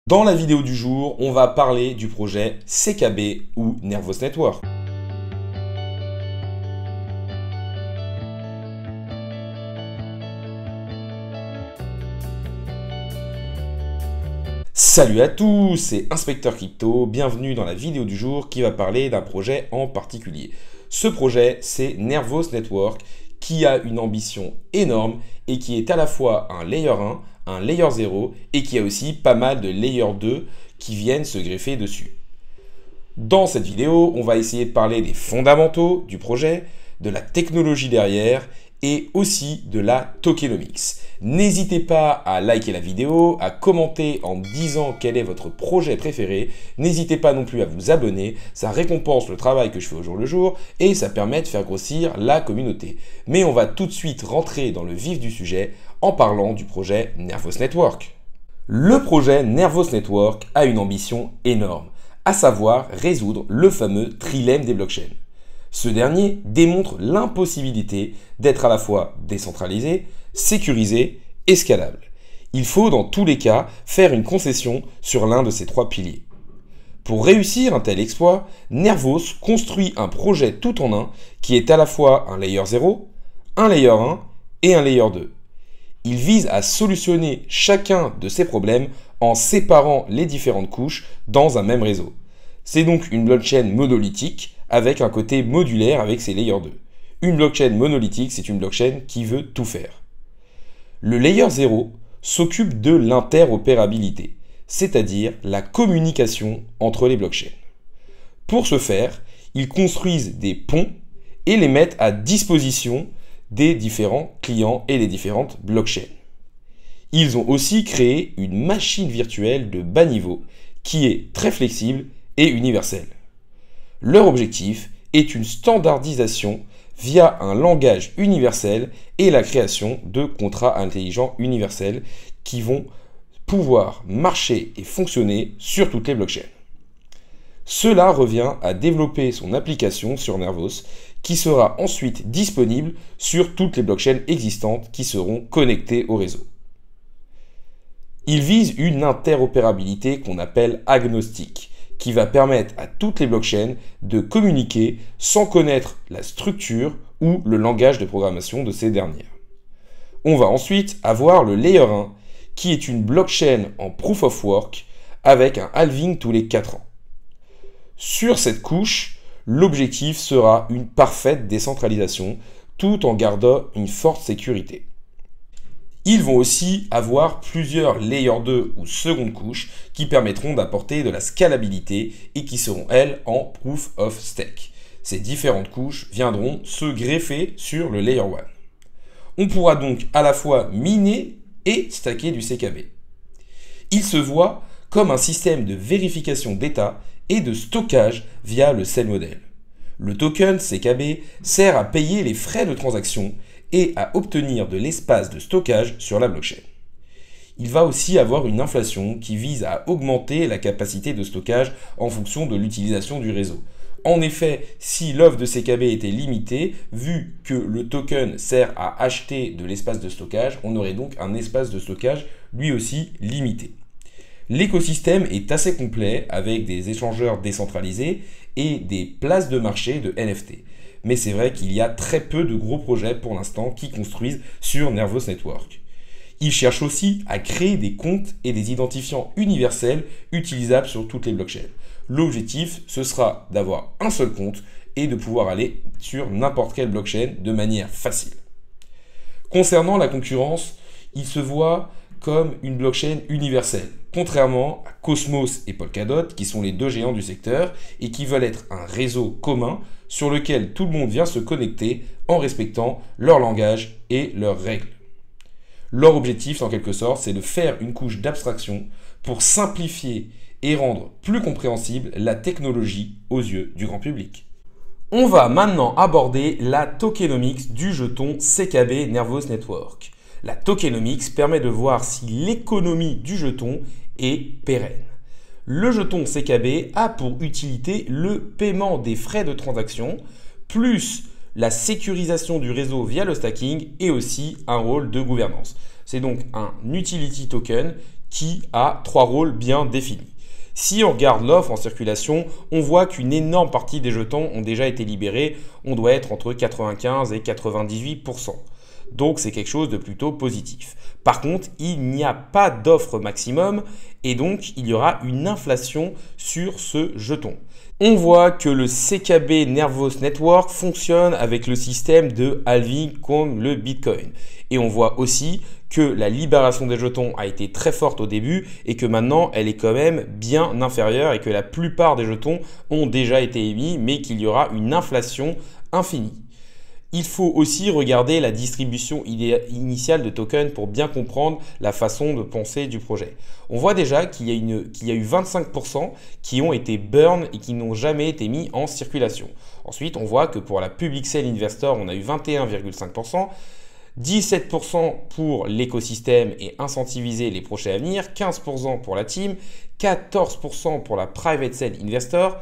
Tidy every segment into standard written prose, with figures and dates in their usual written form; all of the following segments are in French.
Dans la vidéo du jour, on va parler du projet CKB ou Nervos Network. Salut à tous, c'est Inspecteur Crypto, bienvenue dans la vidéo du jour qui va parler d'un projet en particulier. Ce projet, c'est Nervos Network qui a une ambition énorme et qui est à la fois un Layer 1, un Layer 0 et qui a aussi pas mal de Layer 2 qui viennent se greffer dessus. Dans cette vidéo, on va essayer de parler des fondamentaux du projet, de la technologie derrière et aussi de la tokenomics. N'hésitez pas à liker la vidéo, à commenter en disant quel est votre projet préféré. N'hésitez pas non plus à vous abonner, ça récompense le travail que je fais au jour le jour et ça permet de faire grossir la communauté. Mais on va tout de suite rentrer dans le vif du sujet en parlant du projet Nervos Network. Le projet Nervos Network a une ambition énorme, à savoir résoudre le fameux trilemme des blockchains. Ce dernier démontre l'impossibilité d'être à la fois décentralisé, sécurisé et scalable. Il faut dans tous les cas faire une concession sur l'un de ces trois piliers. Pour réussir un tel exploit, Nervos construit un projet tout en un qui est à la fois un Layer 0, un Layer 1 et un Layer 2. Il vise à solutionner chacun de ces problèmes en séparant les différentes couches dans un même réseau. C'est donc une blockchain monolithique avec un côté modulaire avec ses Layer 2. Une blockchain monolithique, c'est une blockchain qui veut tout faire. Le Layer 0 s'occupe de l'interopérabilité, c'est-à-dire la communication entre les blockchains. Pour ce faire, ils construisent des ponts et les mettent à disposition des différents clients et des différentes blockchains. Ils ont aussi créé une machine virtuelle de bas niveau qui est très flexible et universelle. Leur objectif est une standardisation via un langage universel et la création de contrats intelligents universels qui vont pouvoir marcher et fonctionner sur toutes les blockchains. Cela revient à développer son application sur Nervos qui sera ensuite disponible sur toutes les blockchains existantes qui seront connectées au réseau. Il vise une interopérabilité qu'on appelle agnostique, qui va permettre à toutes les blockchains de communiquer sans connaître la structure ou le langage de programmation de ces dernières. On va ensuite avoir le Layer 1, qui est une blockchain en Proof of Work avec un halving tous les 4 ans. Sur cette couche, l'objectif sera une parfaite décentralisation tout en gardant une forte sécurité. Ils vont aussi avoir plusieurs Layer 2 ou seconde couches qui permettront d'apporter de la scalabilité et qui seront elles en Proof of Stake. Ces différentes couches viendront se greffer sur le Layer 1. On pourra donc à la fois miner et stacker du CKB. Il se voit comme un système de vérification d'état et de stockage via le Cell Model. Le token CKB sert à payer les frais de transaction et à obtenir de l'espace de stockage sur la blockchain. Il va aussi avoir une inflation qui vise à augmenter la capacité de stockage en fonction de l'utilisation du réseau. En effet, si l'offre de CKB était limitée, vu que le token sert à acheter de l'espace de stockage, on aurait donc un espace de stockage lui aussi limité. L'écosystème est assez complet avec des échangeurs décentralisés et des places de marché de NFT. Mais c'est vrai qu'il y a très peu de gros projets pour l'instant qui construisent sur Nervos Network. Ils cherchent aussi à créer des comptes et des identifiants universels utilisables sur toutes les blockchains. L'objectif, ce sera d'avoir un seul compte et de pouvoir aller sur n'importe quelle blockchain de manière facile. Concernant la concurrence, ils se voient comme une blockchain universelle, contrairement à Cosmos et Polkadot, qui sont les deux géants du secteur et qui veulent être un réseau commun sur lequel tout le monde vient se connecter en respectant leur langage et leurs règles. Leur objectif, en quelque sorte, c'est de faire une couche d'abstraction pour simplifier et rendre plus compréhensible la technologie aux yeux du grand public. On va maintenant aborder la tokenomics du jeton CKB Nervos Network. La tokenomics permet de voir si l'économie du jeton est pérenne. Le jeton CKB a pour utilité le paiement des frais de transaction, plus la sécurisation du réseau via le stacking et aussi un rôle de gouvernance. C'est donc un utility token qui a 3 rôles bien définis. Si on regarde l'offre en circulation, on voit qu'une énorme partie des jetons ont déjà été libérés. On doit être entre 95 et 98%. Donc c'est quelque chose de plutôt positif. Par contre, il n'y a pas d'offre maximum et donc il y aura une inflation sur ce jeton. On voit que le CKB Nervos Network fonctionne avec le système de halving comme le Bitcoin. Et on voit aussi que la libération des jetons a été très forte au début et que maintenant elle est quand même bien inférieure et que la plupart des jetons ont déjà été émis mais qu'il y aura une inflation infinie. Il faut aussi regarder la distribution initiale de tokens pour bien comprendre la façon de penser du projet. On voit déjà qu'il y a eu 25% qui ont été burn et qui n'ont jamais été mis en circulation. Ensuite, on voit que pour la Public Sale Investor, on a eu 21,5%. 17% pour l'écosystème et incentiviser les projets à venir, 15% pour la team, 14% pour la Private Sale Investor,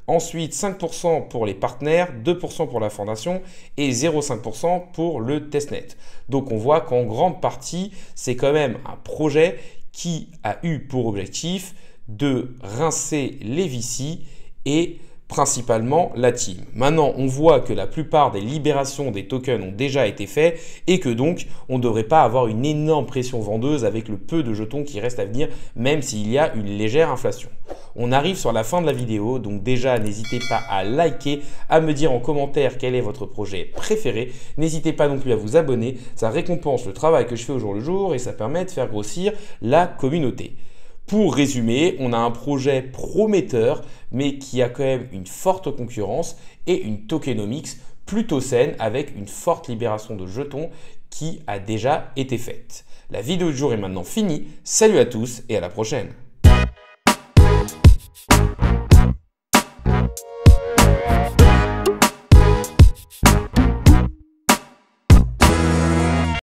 ensuite 5% pour les partenaires, 2% pour la fondation et 0,5% pour le testnet. Donc on voit qu'en grande partie, c'est quand même un projet qui a eu pour objectif de rincer les VC et principalement la team. Maintenant, on voit que la plupart des libérations des tokens ont déjà été faites et que donc on ne devrait pas avoir une énorme pression vendeuse avec le peu de jetons qui restent à venir, même s'il y a une légère inflation. On arrive sur la fin de la vidéo, donc déjà n'hésitez pas à liker, à me dire en commentaire quel est votre projet préféré. N'hésitez pas non plus à vous abonner, ça récompense le travail que je fais au jour le jour et ça permet de faire grossir la communauté. Pour résumer, on a un projet prometteur, mais qui a quand même une forte concurrence et une tokenomics plutôt saine avec une forte libération de jetons qui a déjà été faite. La vidéo du jour est maintenant finie. Salut à tous et à la prochaine.